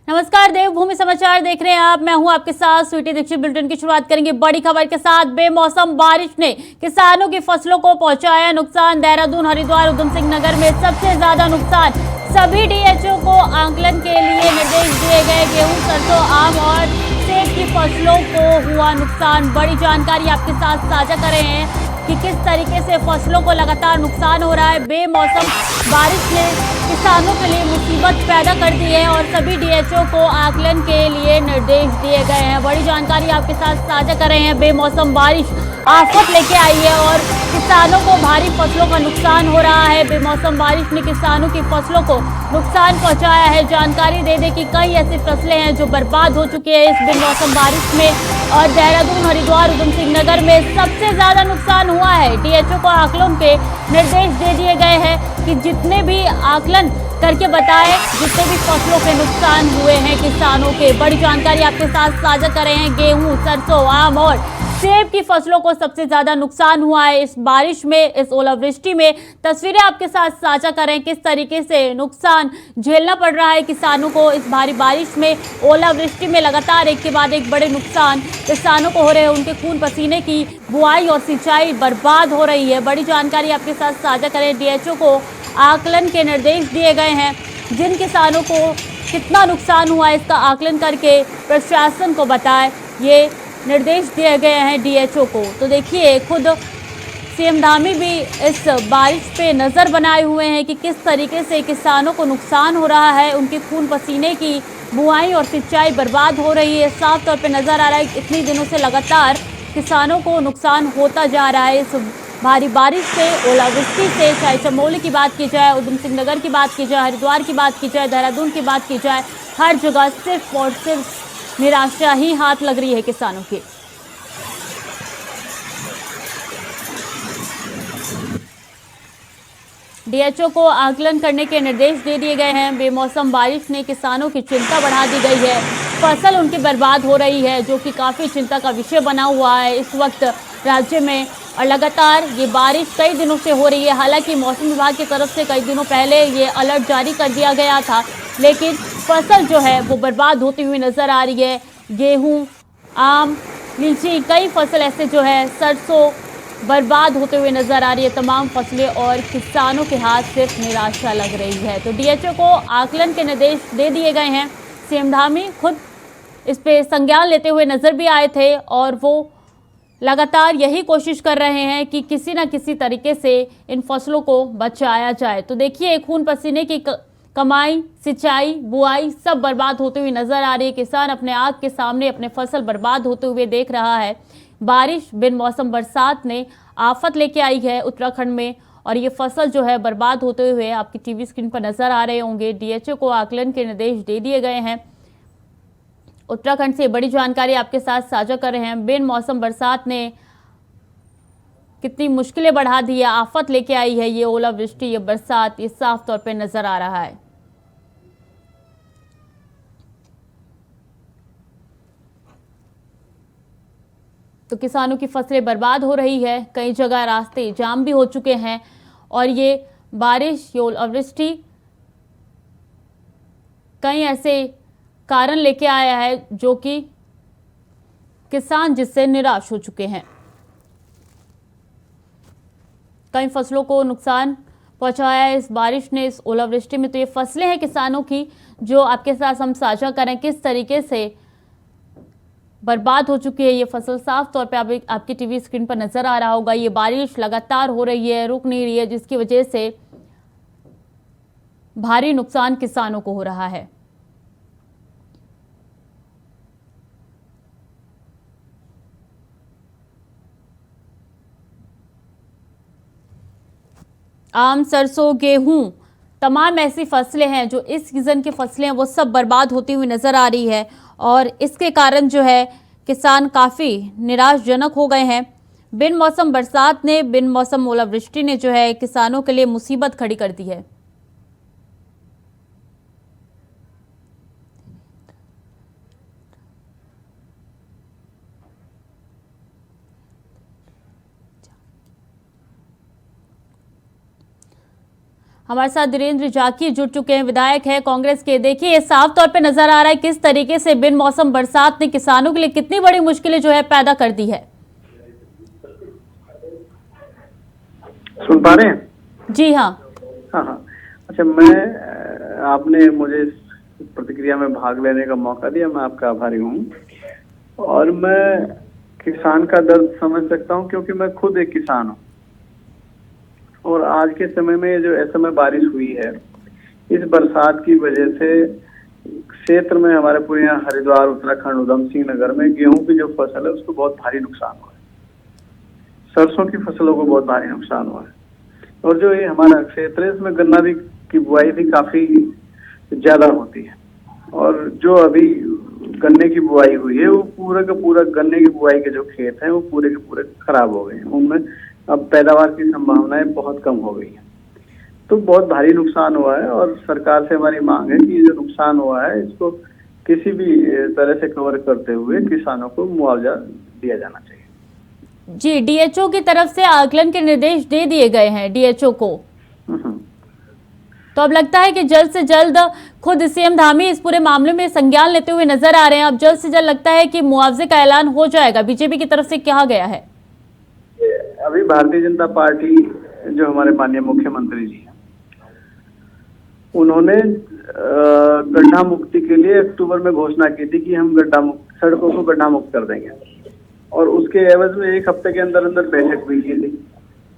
नमस्कार, देवभूमि समाचार देख रहे हैं आप। मैं हूं आपके साथ स्वीटी दीक्षित। बुलेटिन की शुरुआत करेंगे बड़ी खबर के साथ। बेमौसम बारिश ने किसानों की फसलों को पहुंचाया नुकसान। देहरादून, हरिद्वार, उधम सिंह नगर में सबसे ज्यादा नुकसान। सभी डीएचओ को आकलन के लिए निर्देश दिए गए। गेहूं, सरसों, आम और सेब की फसलों को हुआ नुकसान। बड़ी जानकारी आपके साथ साझा कर रहे हैं कि किस तरीके से फसलों को लगातार नुकसान हो रहा है। बेमौसम बारिश ने किसानों के लिए मुसीबत पैदा कर दी है और सभी डीएचओ को आकलन के लिए निर्देश दिए गए हैं। बड़ी जानकारी आपके साथ साझा कर रहे हैं। बेमौसम बारिश आफत लेके आई है और किसानों को भारी फसलों का नुकसान हो रहा है। बेमौसम बारिश ने किसानों की फसलों को नुकसान पहुंचाया है। जानकारी दे दें कि कई ऐसी फसलें हैं जो बर्बाद हो चुकी है इस बेमौसम बारिश में। और देहरादून, हरिद्वार, उधम सिंह नगर में सबसे ज्यादा नुकसान हुआ है। डीएचओ को आकलन के निर्देश दे दिए गए हैं कि जितने भी आकलन करके बताएं जितने भी फसलों के नुकसान हुए हैं किसानों के। बड़ी जानकारी आपके साथ साझा कर रहे हैं। गेहूं, सरसों, आम और सेब की फसलों को सबसे ज्यादा नुकसान हुआ है इस बारिश में, इस ओलावृष्टि में। तस्वीरें आपके साथ साझा करें किस तरीके से नुकसान झेलना पड़ रहा है किसानों को इस भारी बारिश में, ओलावृष्टि में। लगातार एक के बाद एक बड़े नुकसान किसानों को हो रहे हैं। उनके खून पसीने की बुआई और सिंचाई बर्बाद हो रही है। बड़ी जानकारी आपके साथ साझा करें। डीएचओ को आकलन के निर्देश दिए गए हैं। जिन किसानों को कितना नुकसान हुआ है इसका आकलन करके प्रशासन को बताएं, ये निर्देश दिए गए हैं डीएचओ को। तो देखिए, खुद सीएम धामी भी इस बारिश पे नज़र बनाए हुए हैं कि किस तरीके से किसानों को नुकसान हो रहा है। उनके खून पसीने की बुआई और सिंचाई बर्बाद हो रही है। साफ तौर पे नज़र आ रहा है कि इतने दिनों से लगातार किसानों को नुकसान होता जा रहा है इस भारी बारिश से, ओलावृष्टि से। चाहे चमोली की बात की जाए, उधम सिंह नगर की बात की जाए, हरिद्वार की बात की जाए, देहरादून की बात की जाए, हर जगह सिर्फ और सिर्फ निराशा ही हाथ लग रही है किसानों की। डीएचओ को आकलन करने के निर्देश दे दिए गए हैं। बेमौसम बारिश ने किसानों की चिंता बढ़ा दी गई है। फसल उनकी बर्बाद हो रही है जो कि काफ़ी चिंता का विषय बना हुआ है इस वक्त राज्य में। और लगातार ये बारिश कई दिनों से हो रही है। हालांकि मौसम विभाग की तरफ से कई दिनों पहले ये अलर्ट जारी कर दिया गया था, लेकिन फसल जो है वो बर्बाद होती हुई नज़र आ रही है। गेहूँ, आम, लीची, कई फसल ऐसे जो है, सरसों बर्बाद होते हुए नजर आ रही है तमाम फसलें और किसानों के हाथ सिर्फ निराशा लग रही है। तो डीएचओ को आकलन के निर्देश दे दिए गए हैं। सीएम धामी खुद इस पे संज्ञान लेते हुए नजर भी आए थे और वो लगातार यही कोशिश कर रहे हैं कि किसी न किसी तरीके से इन फसलों को बचाया जाए। तो देखिए, खून पसीने की कमाई, सिंचाई, बुआई सब बर्बाद होती हुई नजर आ रही है। किसान अपने आंख के सामने अपने फसल बर्बाद होते हुए देख रहा है। बारिश, बिन मौसम बरसात ने आफत लेके आई है उत्तराखंड में और ये फसल जो है बर्बाद होते हुए आपकी टीवी स्क्रीन पर नजर आ रहे होंगे। डीएचओ को आकलन के निर्देश दे दिए गए हैं। उत्तराखंड से बड़ी जानकारी आपके साथ साझा कर रहे हैं। बिन मौसम बरसात ने कितनी मुश्किलें बढ़ा दी है, आफत लेके आई है ये ओलावृष्टि, ये बरसात, ये साफ तौर पे नजर आ रहा है। तो किसानों की फसलें बर्बाद हो रही है। कई जगह रास्ते जाम भी हो चुके हैं और ये बारिश, ये ओलावृष्टि कई ऐसे कारण लेके आया है जो कि किसान जिससे निराश हो चुके हैं। कई फसलों को नुकसान पहुंचाया है इस बारिश ने, इस ओलावृष्टि में। तो ये फसलें हैं किसानों की जो आपके साथ हम साझा करें किस तरीके से बर्बाद हो चुकी है ये फसल। साफ तौर पे आपकी टीवी स्क्रीन पर नजर आ रहा होगा। ये बारिश लगातार हो रही है, रुक नहीं रही है, जिसकी वजह से भारी नुकसान किसानों को हो रहा है। आम, सरसों, गेहूं, तमाम ऐसी फसलें हैं जो इस सीजन की फसलें हैं वो सब बर्बाद होती हुई नजर आ रही है और इसके कारण जो है किसान काफ़ी निराशजनक हो गए हैं। बिन मौसम बरसात ने, बिन मौसम ओलावृष्टि ने जो है किसानों के लिए मुसीबत खड़ी कर दी है। हमारे साथ धीरेन्द्र जाकी जुड़ चुके हैं, विधायक है कांग्रेस के। देखिए, ये साफ तौर पे नजर आ रहा है किस तरीके से बिन मौसम बरसात ने किसानों के लिए कितनी बड़ी मुश्किलें जो है पैदा कर दी है। सुन पा रहे हैं? जी हाँ। हाँ। अच्छा, आपने मुझे इस प्रतिक्रिया में भाग लेने का मौका दिया, मैं आपका आभारी हूँ। और मैं किसान का दर्द समझ सकता हूँ क्योंकि मैं खुद एक किसान हूँ। और आज के समय में जो असमय बारिश हुई है, इस बरसात की वजह से क्षेत्र में हमारे पूरे यहाँ हरिद्वार, उत्तराखंड, उधम सिंह नगर में गेहूं की जो फसल है उसको बहुत भारी नुकसान हुआ है। सरसों की फसलों को बहुत भारी नुकसान हुआ है। और जो ये हमारा क्षेत्र है इसमें गन्ना भी की बुआई भी काफी ज्यादा होती है। और जो अभी गन्ने की बुआई हुई है वो पूरा का पूरा गन्ने की बुआई के जो खेत हैं वो पूरे के पूरे खराब हो गए हैं। उनमें अब पैदावार की संभावनाएं बहुत कम हो गई हैं। तो बहुत भारी नुकसान हुआ है और सरकार से हमारी मांग है कि ये जो नुकसान हुआ है इसको किसी भी तरह से कवर करते हुए किसानों को मुआवजा दिया जाना चाहिए। जी, डीएचओ की तरफ से आकलन के निर्देश दे दिए गए हैं डीएचओ को। तो अब लगता है कि जल्द से जल्द खुद सीएम धामी इस पूरे मामले में संज्ञान लेते हुए नजर आ रहे हैं। अब जल्द से जल्द लगता है कि मुआवजे का ऐलान हो जाएगा, बीजेपी की तरफ से कहा गया है। अभी भारतीय जनता पार्टी जो हमारे माननीय मुख्यमंत्री जी हैं, उन्होंने गड्ढा मुक्ति के लिए अक्टूबर में घोषणा की थी कि हम सड़कों को गड्ढा मुक्त कर देंगे। और उसके एवज में एक हफ्ते के अंदर अंदर बैठक भी की थी।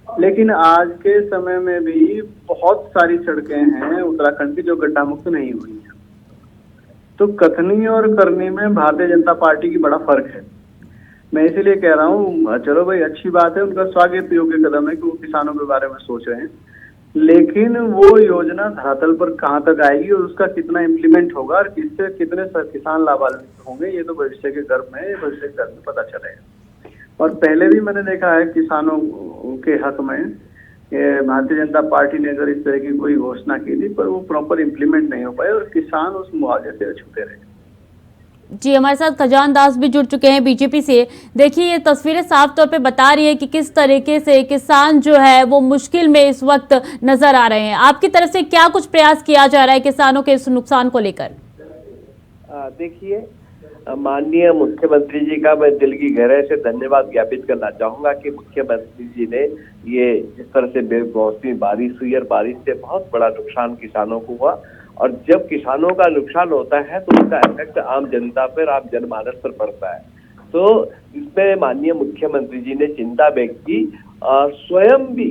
लेकिन आज के समय में भी बहुत सारी सड़कें हैं उत्तराखंड की जो गड्ढा मुक्त नहीं हुई हैं। तो कथनी और करनी में भारतीय जनता पार्टी की बड़ा फर्क है। मैं इसीलिए कह रहा हूँ, चलो भाई अच्छी बात है, उनका स्वागत योग्य कदम है कि वो किसानों के बारे में सोच रहे हैं। लेकिन वो योजना धरातल पर कहाँ तक आएगी और उसका कितना इम्प्लीमेंट होगा और किससे कितने किसान लाभान्वित होंगे, ये तो भविष्य के गर्भ में पता चलेगा। और पहले भी मैंने देखा है किसानों के हक में भारतीय जनता पार्टी ने अगर इस तरह की कोई घोषणा की थी पर वो प्रॉपर इम्प्लीमेंट नहीं हो पाए और किसान उस मुआवजे से छूटे रहे। जी, हमारे साथ खजान दास भी जुड़ चुके हैं बीजेपी से। देखिए, ये तस्वीरें साफ तौर पे बता रही है कि किस तरीके से किसान जो है वो मुश्किल में इस वक्त नजर आ रहे हैं। आपकी तरफ से क्या कुछ प्रयास किया जा रहा है किसानों के इस नुकसान को लेकर? देखिए, माननीय मुख्यमंत्री जी का मैं दिल की गहराई से धन्यवाद ज्ञापित करना चाहूंगा कि मुख्यमंत्री जी ने ये जिस तरह से बेमौसमी बारिश हुई और बारिश से बहुत बड़ा नुकसान किसानों को हुआ। और जब किसानों का नुकसान होता है तो उसका इफेक्ट आम जनता पर, आम जनमानस पर पड़ता है। तो इसमें माननीय मुख्यमंत्री जी ने चिंता व्यक्त की। स्वयं भी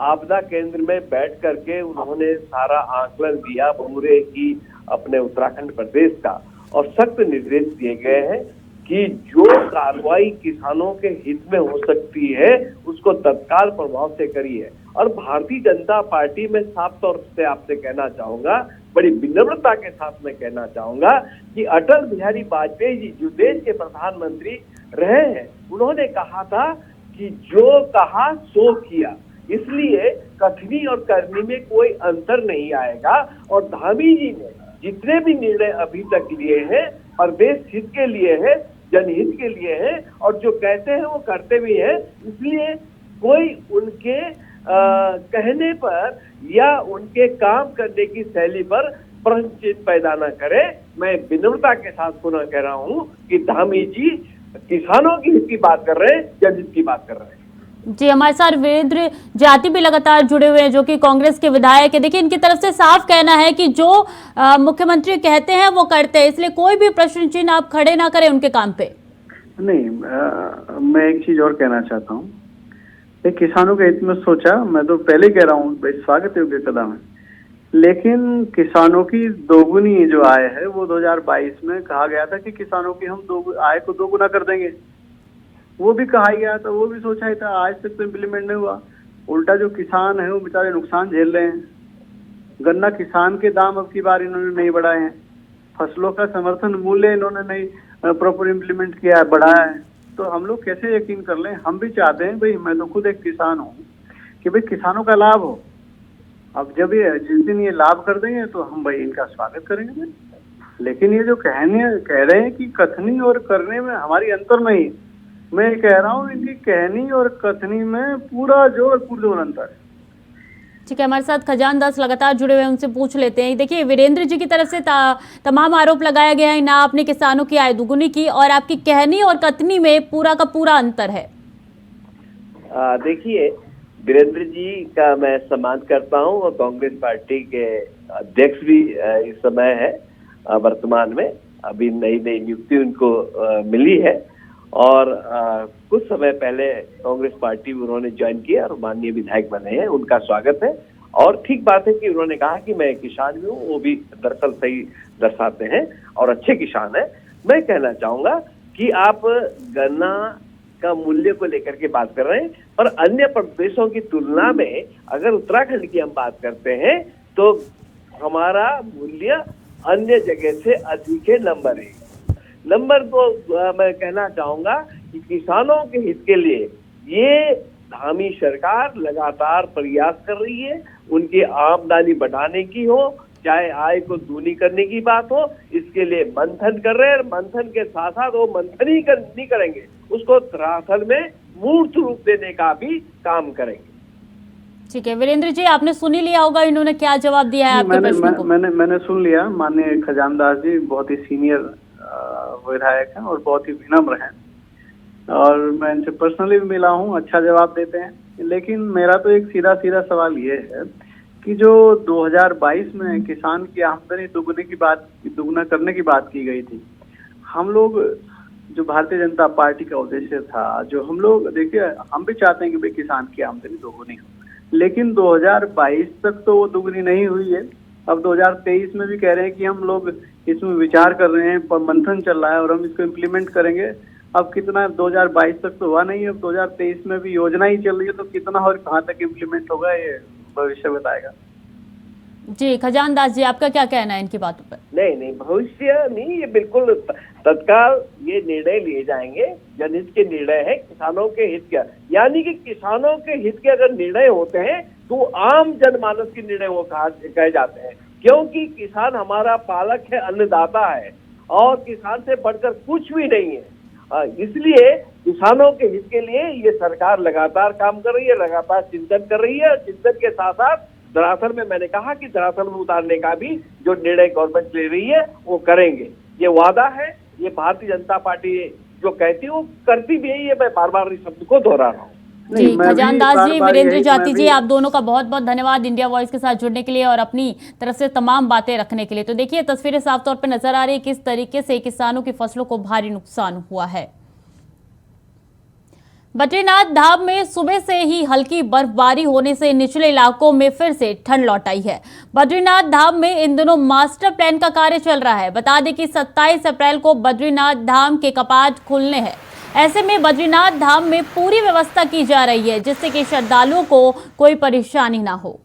आपदा केंद्र में बैठ करके उन्होंने सारा आकलन दिया पूरे ही अपने उत्तराखंड प्रदेश का, और सख्त निर्देश दिए गए हैं कि जो कार्रवाई किसानों के हित में हो सकती है उसको तत्काल प्रभाव से करिए। और भारतीय जनता पार्टी में साफ तौर से आपसे कहना चाहूंगा, बड़ी विनम्रता के साथ में कहना चाहूंगा कि अटल बिहारी वाजपेयी जी जो देश के प्रधानमंत्री रहे हैं, उन्होंने कहा था कि जो कहा सो किया। इसलिए कथनी और करनी में कोई अंतर नहीं आएगा। और धामी जी ने जितने भी निर्णय अभी तक लिए हैं प्रदेश हित के लिए है, जनहित के लिए है, और जो कहते हैं वो करते भी हैं। इसलिए कोई उनके कहने पर या उनके काम करने की शैली पर प्रश्न चिन्ह पैदा न करे। मैं विनम्रता के साथ पुनः कह रहा हूं कि धामी जी किसानों की हित की बात कर रहे हैं, जनहित की बात कर रहे हैं। जी, हमारे साथ वीरेंद्र जाति भी लगातार जुड़े हुए हैं जो कि कांग्रेस के विधायक है। देखिए, इनकी तरफ से साफ कहना है कि जो मुख्यमंत्री कहते हैं वो करते हैं, इसलिए कोई भी प्रश्न चिन्ह आप खड़े ना करें उनके काम पे। नहीं, मैं एक चीज और कहना चाहता हूँ। किसानों के हित में सोचा, मैं तो पहले कह रहा हूँ स्वागत योग्य कदम है। लेकिन किसानों की दोगुनी जो आय है वो 2022 में कहा गया था कि किसानों की हम आय को दोगुना कर देंगे। वो भी कहा गया था, वो भी सोचा ही था, आज तक तो इम्प्लीमेंट नहीं हुआ। उल्टा जो किसान है वो बेचारे नुकसान झेल रहे हैं। गन्ना किसान के दाम अब की बार इन्होंने नहीं बढ़ाए हैं। फसलों का समर्थन मूल्य इन्होंने नहीं प्रॉपर इम्प्लीमेंट किया है, बढ़ाया है। तो हम लोग कैसे यकीन कर लें? हम भी चाहते हैं भाई, मैं तो खुद एक किसान हूँ, कि भाई किसानों का लाभ हो। अब जब ये जिस दिन ये लाभ कर देंगे तो हम भाई इनका स्वागत करेंगे। लेकिन ये जो कह रहे हैं कि कथनी और करने में हमारी अंतर नहीं, मैं कह रहा हूँ इनकी कहनी और कथनी में पूरा जोर अंतर है। ठीक है, हमारे साथ खजान दास लगातार जुड़े हुए हैं, उनसे पूछ लेते हैं। देखिए, वीरेंद्र जी की तरफ से तमाम आरोप लगाया गया है, ना आपने किसानों की आय दुगुनी की और आपकी कहनी और कथनी में पूरा का पूरा अंतर है। देखिए, वीरेंद्र जी का मैं सम्मान करता हूं और कांग्रेस पार्टी के अध्यक्ष भी इस समय है। वर्तमान में अभी नई नियुक्ति उनको मिली है और कुछ समय पहले कांग्रेस पार्टी उन्होंने ज्वाइन किया और माननीय विधायक बने हैं, उनका स्वागत है। और ठीक बात है कि उन्होंने कहा कि मैं किसान भी हूँ, वो भी दरअसल सही दर्शाते हैं और अच्छे किसान हैं। मैं कहना चाहूंगा कि आप गन्ना का मूल्य को लेकर के बात कर रहे हैं, पर अन्य प्रदेशों की तुलना में अगर उत्तराखंड की हम बात करते हैं तो हमारा मूल्य अन्य जगह से अधिक है। नंबर 2 मैं कहना चाहूंगा कि किसानों के हित के लिए ये धामी सरकार लगातार प्रयास कर रही है। उनकी आमदनी बढ़ाने की हो, चाहे आय को दूनी करने की बात हो, इसके लिए मंथन कर रहे हैं। मंथन के साथ साथ वो मंथन ही नहीं करेंगे, उसको धरातल में मूर्त रूप देने का भी काम करेंगे। ठीक है वीरेंद्र जी, आपने सुन ही लिया होगा इन्होंने क्या जवाब दिया है आपके प्रश्न को। मैंने सुन लिया। माननीय खजान दास जी बहुत ही सीनियर विधायक हैं और बहुत ही विनम्र हैं और मैं इनसे पर्सनली भी मिला हूं, अच्छा जवाब देते हैं। लेकिन मेरा तो एक सीधा सवाल ये है कि जो 2022 में किसान की आमदनी दुगुना करने की बात की गई थी, हम लोग जो भारतीय जनता पार्टी का उद्देश्य था, जो हम लोग देखिए हम भी चाहते हैं कि भाई किसान की आमदनी दोगुनी हो, लेकिन 2022 तक तो वो दुगनी नहीं हुई है। अब 2023 में भी कह रहे हैं कि हम लोग इसमें विचार कर रहे हैं, पर मंथन चल रहा है और हम इसको इम्प्लीमेंट करेंगे। अब कितना 2022 तक तो हुआ नहीं है, अब 2023 में भी योजना ही चल रही है, तो कितना और कहाँ तक इम्प्लीमेंट होगा ये भविष्य बताएगा। जी खजान दास जी, आपका क्या कहना है इनकी बातों पर? नहीं, भविष्य नहीं, ये बिल्कुल तत्काल ये निर्णय लिए जाएंगे। जनहित के निर्णय है, किसानों के हित का, यानी कि किसानों के हित के अगर निर्णय होते हैं तो आम जनमानस के निर्णय वो कहे जाते हैं, क्योंकि किसान हमारा पालक है, अन्नदाता है और किसान से बढ़कर कुछ भी नहीं है। इसलिए किसानों के हित के लिए ये सरकार लगातार काम कर रही है, लगातार चिंतन कर रही है। चिंतन के साथ साथ धरातल में, मैंने कहा कि धरातल में उतारने का भी जो निर्णय गवर्नमेंट ले रही है वो करेंगे। ये वादा है, ये भारतीय जनता पार्टी जो कहती है वो करती भी है। ये मैं बार बार इस शब्द को दोहरा रहा हूँ। जी खजान दास जी, वीरेंद्र जाति जी, आप दोनों का बहुत बहुत धन्यवाद इंडिया वॉइस के साथ जुड़ने के लिए और अपनी तरफ से तमाम बातें रखने के लिए। तो देखिए तस्वीरें साफ तौर पर नजर आ रही है किस तरीके से किसानों की फसलों को भारी नुकसान हुआ है। बद्रीनाथ धाम में सुबह से ही हल्की बर्फबारी होने से निचले इलाकों में फिर से ठंड लौट आई है। बद्रीनाथ धाम में इन दिनों मास्टर प्लान का कार्य चल रहा है। बता दें कि 27 अप्रैल को बद्रीनाथ धाम के कपाट खुलने हैं। ऐसे में बद्रीनाथ धाम में पूरी व्यवस्था की जा रही है जिससे कि श्रद्धालुओं को कोई परेशानी ना हो।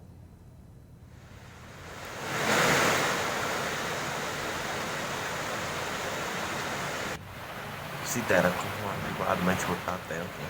इसी तरह रखूंगा, बाद में छोटा तय हो।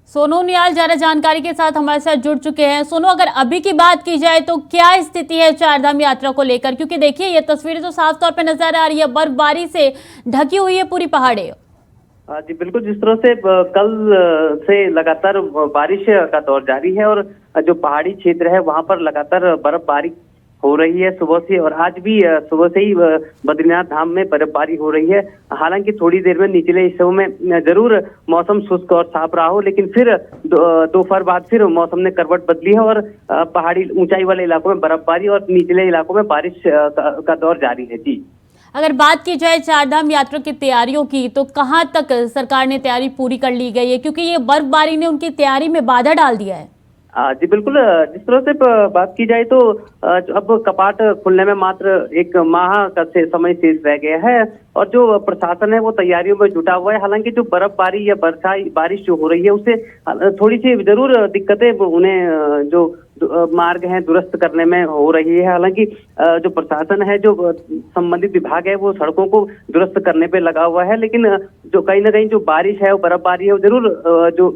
सोनू नियाल ज्यादा जानकारी के साथ हमारे साथ जुड़ चुके हैं। सोनू, अगर अभी की बात की जाए तो क्या स्थिति है चारधाम यात्रा को लेकर, क्योंकि देखिए ये तस्वीरें तो साफ तौर पे नजर आ रही है, बर्फबारी से ढकी हुई है पूरी पहाड़े। जी बिल्कुल, जिस तरह से कल से लगातार बारिश का दौर जारी है और जो पहाड़ी क्षेत्र है वहां पर लगातार बर्फबारी हो रही है सुबह से, और आज भी सुबह से ही बद्रीनाथ धाम में बर्फबारी हो रही है। हालांकि थोड़ी देर में निचले हिस्सों में जरूर मौसम शुष्क और साफ रहा हो, लेकिन फिर दोपहर बाद फिर मौसम ने करवट बदली है और पहाड़ी ऊंचाई वाले इलाकों में बर्फबारी और निचले इलाकों में बारिश का दौर जारी है। जी, अगर बात की जाए चारधाम यात्रा की तैयारियों की, तो कहां तक सरकार ने तैयारी पूरी कर ली गई है, क्योंकि ये बर्फबारी ने उनकी तैयारी में बाधा डाल दिया है? जी बिल्कुल, जिस तरह से बात की जाए तो अब कपाट खुलने में मात्र 1 माह का समय शेष रह गया है और जो प्रशासन है वो तैयारियों में जुटा हुआ है। हालांकि जो बर्फबारी या बारिश जो हो रही है उससे थोड़ी सी जरूर दिक्कतें उन्हें जो मार्ग हैं दुरुस्त करने में हो रही है। हालांकि जो प्रशासन है, जो संबंधित विभाग है, वो सड़कों को दुरुस्त करने पे लगा हुआ है, लेकिन जो कहीं ना कहीं जो बारिश है, वो बर्फबारी है, वो जरूर जो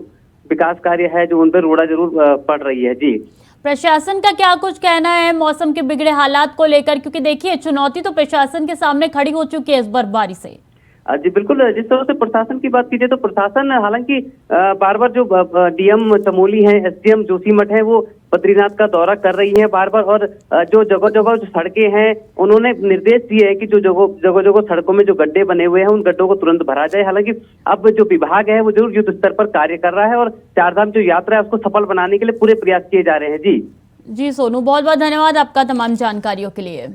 विकास कार्य है जो उन पर रोड़ा जरूर पड़ रही है। जी, प्रशासन का क्या कुछ कहना है मौसम के बिगड़े हालात को लेकर, क्योंकि देखिए चुनौती तो प्रशासन के सामने खड़ी हो चुकी है इस बर्फबारी से। जी बिल्कुल, जिस तरह से प्रशासन की बात कीजिए तो प्रशासन हालांकि बार बार जो डीएम चमोली हैं, एसडीएम जोशीमठ हैं, वो बद्रीनाथ का दौरा कर रही है बार बार, और जो जगह जगह जो सड़कें हैं उन्होंने निर्देश दिए हैं कि जो जगह जगह सड़कों में जो गड्ढे बने हुए हैं उन गड्ढों को तुरंत भरा जाए। हालांकि अब जो विभाग है वो जरूर युद्ध स्तर पर कार्य कर रहा है और चारधाम जो यात्रा है उसको सफल बनाने के लिए पूरे प्रयास किए जा रहे हैं। जी सोनू, बहुत बहुत धन्यवाद आपका तमाम जानकारियों के लिए।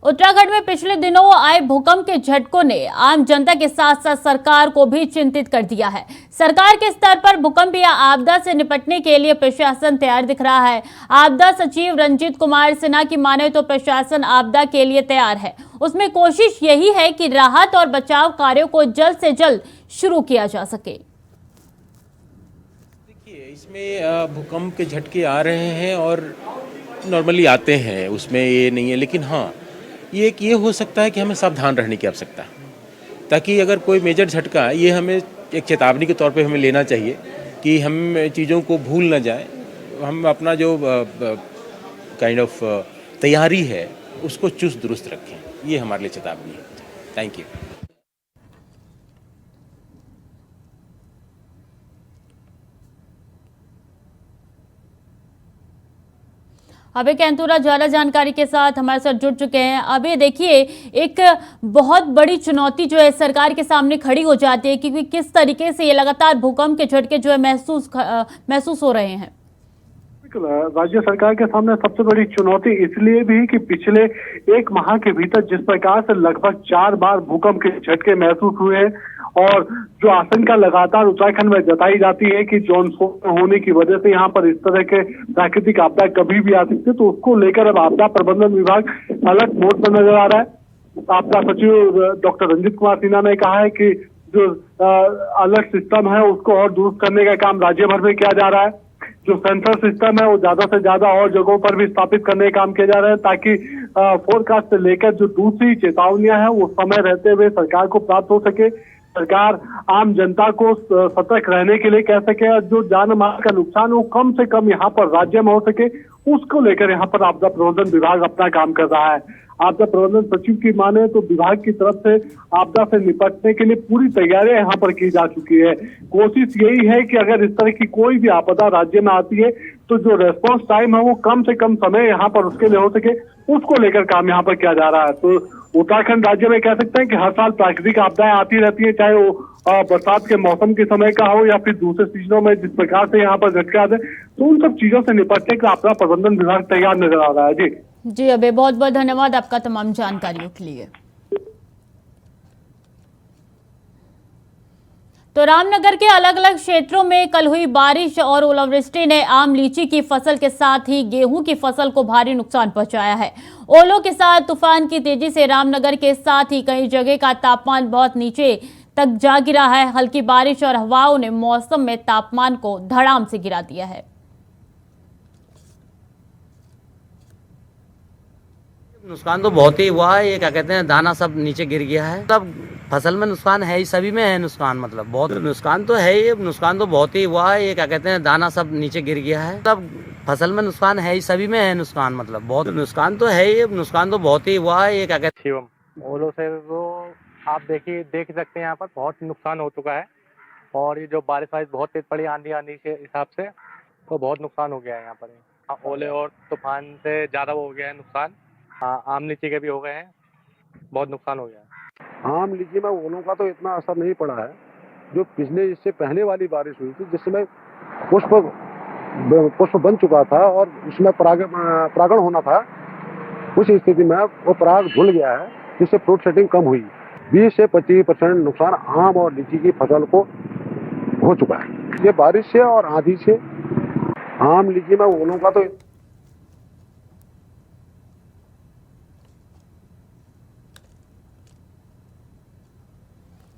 उत्तराखंड में पिछले दिनों आए भूकंप के झटकों ने आम जनता के साथ साथ सरकार को भी चिंतित कर दिया है। सरकार के स्तर पर भूकंप या आपदा से निपटने के लिए प्रशासन तैयार दिख रहा है। आपदा सचिव रंजीत कुमार सिन्हा की माने तो प्रशासन आपदा के लिए तैयार है। उसमें कोशिश यही है कि राहत और बचाव कार्यों को जल्द से जल्द शुरू किया जा सके। देखिए, इसमें भूकंप के झटके आ रहे हैं और नॉर्मली आते हैं, उसमें ये नहीं है, लेकिन हाँ ये हो सकता है कि हमें सावधान रहने की आवश्यकता है, ताकि अगर कोई मेजर झटका ये हमें एक चेतावनी के तौर पे हमें लेना चाहिए कि हम चीज़ों को भूल ना जाए, हम अपना जो काइंड ऑफ तैयारी है उसको चुस्त दुरुस्त रखें, ये हमारे लिए चेतावनी है। Thank you. अभी कैंतूरा ज्यादा जानकारी के साथ हमारे साथ जुड़ चुके हैं। अभी देखिए, एक बहुत बड़ी चुनौती जो है सरकार के सामने खड़ी हो जाती है, क्योंकि किस तरीके से ये लगातार भूकंप के झटके जो है महसूस हो रहे हैं। राज्य सरकार के सामने सबसे बड़ी चुनौती इसलिए भी कि पिछले एक माह के भीतर जिस प्रकार से लगभग 4 बार भूकंप के झटके महसूस हुए हैं और जो आशंका लगातार उत्तराखंड में जताई जाती है कि जॉनसोन होने की वजह से यहाँ पर इस तरह के प्राकृतिक आपदा कभी भी आ सकती है, तो उसको लेकर अब आपदा प्रबंधन विभाग अलर्ट मोड पर नजर आ रहा है। आपदा सचिव डॉक्टर रंजीत कुमार सिन्हा ने कहा है कि जो अलर्ट सिस्टम है उसको और दुरुस्त करने का काम राज्य भर में किया जा रहा है। जो सेंसर सिस्टम है वो ज्यादा से ज्यादा और जगहों पर भी स्थापित करने का काम किया जा रहा है, ताकि फोरकास्ट से लेकर जो दूसरी चेतावनियां हैं वो समय रहते हुए सरकार को प्राप्त हो सके, सरकार आम जनता को सतर्क रहने के लिए कह सके और जो जान माल का नुकसान वो कम से कम यहाँ पर राज्य में हो सके, उसको लेकर यहाँ पर आपदा प्रबंधन विभाग अपना काम कर रहा है। आपदा प्रबंधन सचिव की माने तो विभाग की तरफ से आपदा से निपटने के लिए पूरी तैयारियां यहाँ पर की जा चुकी है। कोशिश यही है कि अगर इस तरह की कोई भी आपदा राज्य में आती है तो जो रेस्पॉन्स टाइम है वो कम से कम समय यहाँ पर उसके लिए हो सके, उसको लेकर काम यहाँ पर किया जा रहा है। तो उत्तराखंड राज्य में कह सकते हैं कि हर साल प्राकृतिक आपदाएं आती रहती है, चाहे वो बरसात के मौसम के समय का हो या फिर दूसरे सीजनों में जिस प्रकार से यहाँ पर झटके आते हैं, तो उन सब चीजों से निपटने का आपदा प्रबंधन विभाग तैयार नजर आ रहा है। जी अबे बहुत बहुत धन्यवाद आपका तमाम जानकारियों के लिए। तो रामनगर के अलग अलग क्षेत्रों में कल हुई बारिश और ओलावृष्टि ने आम लीची की फसल के साथ ही गेहूं की फसल को भारी नुकसान पहुंचाया है। ओलों के साथ तूफान की तेजी से रामनगर के साथ ही कई जगह का तापमान बहुत नीचे तक जा गिरा है। हल्की बारिश और हवाओं ने मौसम में तापमान को धड़ाम से गिरा दिया है। नुकसान तो बहुत ही हुआ है। ये क्या कहते हैं, दाना सब नीचे गिर गया है। सब फसल में नुकसान है ही, सभी में है नुकसान, मतलब बहुत नुकसान तो है ही। नुकसान तो बहुत ही हुआ है। ये क्या कहते हैं, दाना सब नीचे गिर गया है। सब फसल में नुकसान है ही, सभी में है नुकसान, मतलब बहुत नुकसान तो है ही। नुकसान तो बहुत ही हुआ है। ये क्या कहते हैं, ओलों से तो आप देख सकते हैं यहाँ पर बहुत नुकसान हो चुका है। और ये जो बारिश बहुत तेज पड़ी आंधी के हिसाब से, तो बहुत नुकसान हो गया है यहाँ पर। ओले और तूफान से ज़्यादा हो गया है नुकसान। आम लीची के भी हो गए हैं, बहुत नुकसान हो गया है। आम लीची में ओलों का तो इतना असर नहीं पड़ा है। जो पिछले इससे पहले वाली बारिश हुई थी जिसमें पुष्प बन चुका था और उसमें परागण होना था, उस स्थिति में वो पराग झुल गया है, जिससे फ्रूट सेटिंग कम हुई। 20 से 25% नुकसान आम और लीची की फसल को हो चुका है। ये बारिश से और आंधी से आम लीची में ओलों का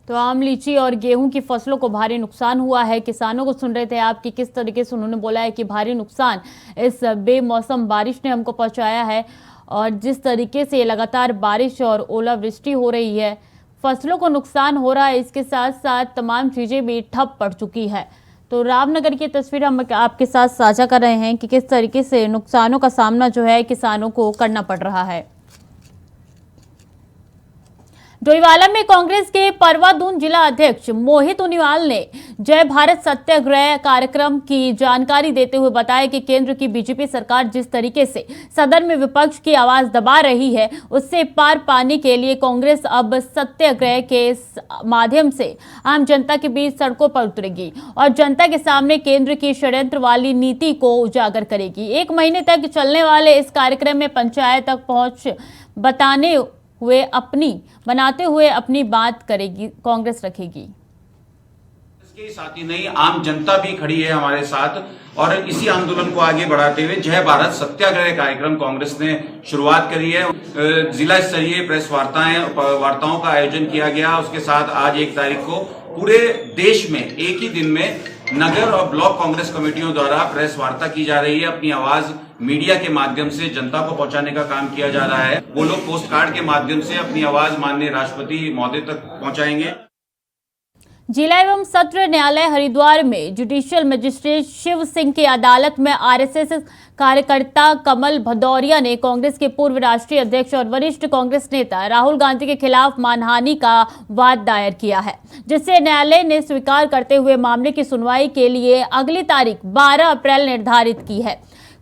तो आम लीची और गेहूं की फसलों को भारी नुकसान हुआ है। किसानों को सुन रहे थे आप कि किस तरीके से उन्होंने बोला है कि भारी नुकसान इस बेमौसम बारिश ने हमको पहुंचाया है। और जिस तरीके से लगातार बारिश और ओलावृष्टि हो रही है, फसलों को नुकसान हो रहा है, इसके साथ साथ तमाम चीजें भी ठप पड़ चुकी है। तो रामनगर की तस्वीर हम आपके साथ साझा कर रहे हैं कि किस तरीके से नुकसानों का सामना जो है किसानों को करना पड़ रहा है। डोईवाला में कांग्रेस के परवादून जिला अध्यक्ष मोहित उनिवाल ने जय भारत सत्याग्रह कार्यक्रम की जानकारी देते हुए बताया कि केंद्र की बीजेपी सरकार जिस तरीके से सदन में विपक्ष की आवाज दबा रही है, उससे पार पाने के लिए कांग्रेस अब सत्याग्रह के माध्यम से आम जनता के बीच सड़कों पर उतरेगी और जनता के सामने केंद्र की षड्यंत्र वाली नीति को उजागर करेगी। 1 महीने तक चलने वाले इस कार्यक्रम में पंचायत तक पहुंच बनाते हुए अपनी बात करेगी, कांग्रेस रखेगी। इसके साथ ही नहीं, आम जनता भी खड़ी है हमारे साथ और इसी आंदोलन को आगे बढ़ाते हुए जय भारत सत्याग्रह कार्यक्रम कांग्रेस ने शुरुआत करी है। जिला स्तरीय प्रेस वार्ताओं का आयोजन किया गया। उसके साथ आज 1 तारीख को पूरे देश में एक ही दिन में नगर और ब्लॉक कांग्रेस कमेटियों द्वारा प्रेस वार्ता की जा रही है। अपनी आवाज मीडिया के माध्यम से जनता को पहुंचाने का काम किया जा रहा है। वो लोग पोस्ट कार्ड के माध्यम से अपनी आवाज माननीय राष्ट्रपति महोदय तक पहुंचाएंगे। जिला एवं सत्र न्यायालय हरिद्वार में जुडिशियल मजिस्ट्रेट शिव सिंह की अदालत में आरएसएस कार्यकर्ता कमल भदौरिया ने कांग्रेस के पूर्व राष्ट्रीय अध्यक्ष और वरिष्ठ कांग्रेस नेता राहुल गांधी के खिलाफ मानहानि का वाद दायर किया है, जिसे न्यायालय ने स्वीकार करते हुए मामले की सुनवाई के लिए अगली तारीख 12 अप्रैल निर्धारित की है।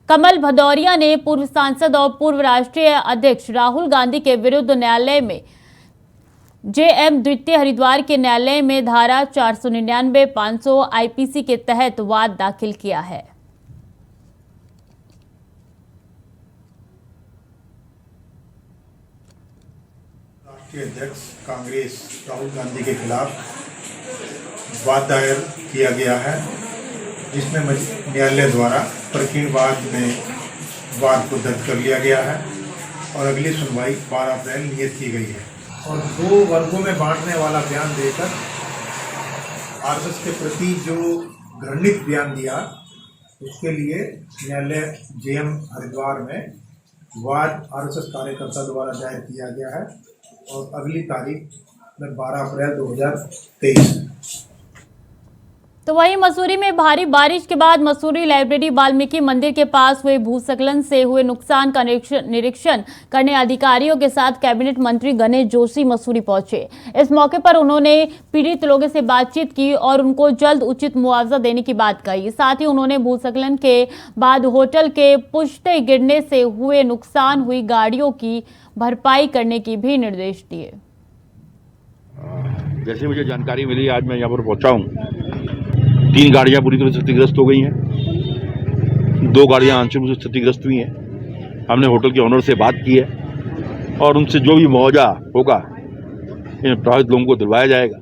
कमल भदौरिया ने पूर्व सांसद और पूर्व राष्ट्रीय अध्यक्ष राहुल गांधी के विरुद्ध न्यायालय में जेएम द्वितीय हरिद्वार के न्यायालय में धारा 499-500 आईपीसी के तहत वाद दाखिल किया है। राष्ट्रीय अध्यक्ष कांग्रेस राहुल गांधी के खिलाफ वाद दायर किया गया है, जिसमें न्यायालय द्वारा प्रकीर्णवाद में वाद को दर्ज कर लिया गया है और अगली सुनवाई 12 अप्रैल नियत की गई है। और 2 वर्गों में बांटने वाला बयान देकर आरएसएस के प्रति जो घृणित बयान दिया, उसके लिए न्यायालय जेएम हरिद्वार में वाद आरएसएस कार्यकर्ता द्वारा दायर किया गया है और अगली तारीख में 12 अप्रैल 2023। तो वहीं मसूरी में भारी बारिश के बाद मसूरी लाइब्रेरी वाल्मीकि मंदिर के पास हुए भूस्खलन से हुए नुकसान का निरीक्षण करने अधिकारियों के साथ कैबिनेट मंत्री गणेश जोशी मसूरी पहुंचे। इस मौके पर उन्होंने पीड़ित लोगों से बातचीत की और उनको जल्द उचित मुआवजा देने की बात कही। साथ ही उन्होंने भूस्खलन के बाद होटल के पुश्ते गिरने से हुए नुकसान हुई गाड़ियों की भरपाई करने की भी निर्देश दिए। जैसे मुझे जानकारी मिली, आज मैं यहाँ पर पहुंचा हूँ। 3 गाड़ियाँ पूरी तरह से क्षतिग्रस्त हो गई हैं, 2 गाड़ियाँ आंशिक रूप से क्षतिग्रस्त हुई हैं। हमने होटल के ऑनर से बात की है और उनसे जो भी मुआवजा होगा इन प्रभावित लोगों को दिलवाया जाएगा।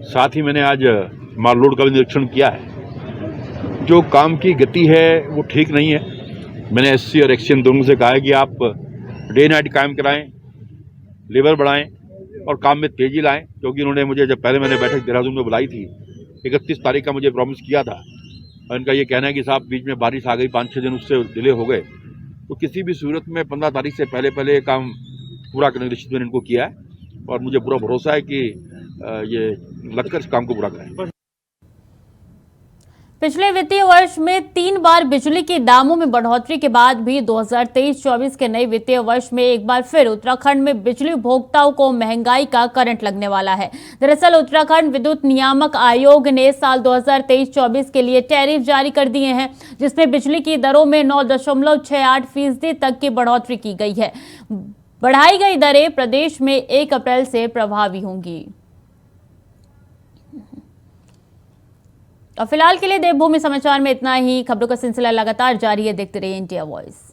साथ ही मैंने आज माल रोड का भी निरीक्षण किया है। जो काम की गति है वो ठीक नहीं है। मैंने एससी और एक्सचेंज दोनों से कहा है कि आप डे नाइट कायम कराएं, लेबर बढ़ाएं और काम में तेजी लाएं, क्योंकि उन्होंने मुझे जब पहले मैंने बैठक देहरादून में बुलाई थी 31 तारीख का मुझे प्रॉमिस किया था और इनका ये कहना है कि साहब बीच में बारिश आ गई, 5-6 दिन उससे डिले हो गए, तो किसी भी सूरत में 15 तारीख से पहले काम पूरा करने की निश्चित मैंने इनको किया है और मुझे पूरा भरोसा है कि ये लगकर इस काम को पूरा करें। पिछले वित्तीय वर्ष में 3 बार बिजली के दामों में बढ़ोतरी के बाद भी 2023-24 के नए वित्तीय वर्ष में एक बार फिर उत्तराखंड में बिजली उपभोक्ताओं को महंगाई का करंट लगने वाला है। दरअसल उत्तराखंड विद्युत नियामक आयोग ने साल 2023-24 के लिए टैरिफ जारी कर दिए हैं, जिसमें बिजली की दरों में 9.68% तक की बढ़ोतरी की गई है। बढ़ाई गई दरें प्रदेश में 1 अप्रैल से प्रभावी होंगी। और फिलहाल के लिए देवभूमि समाचार में इतना ही। खबरों का सिलसिला लगातार जारी है, देखते रहिए इंडिया वॉइस।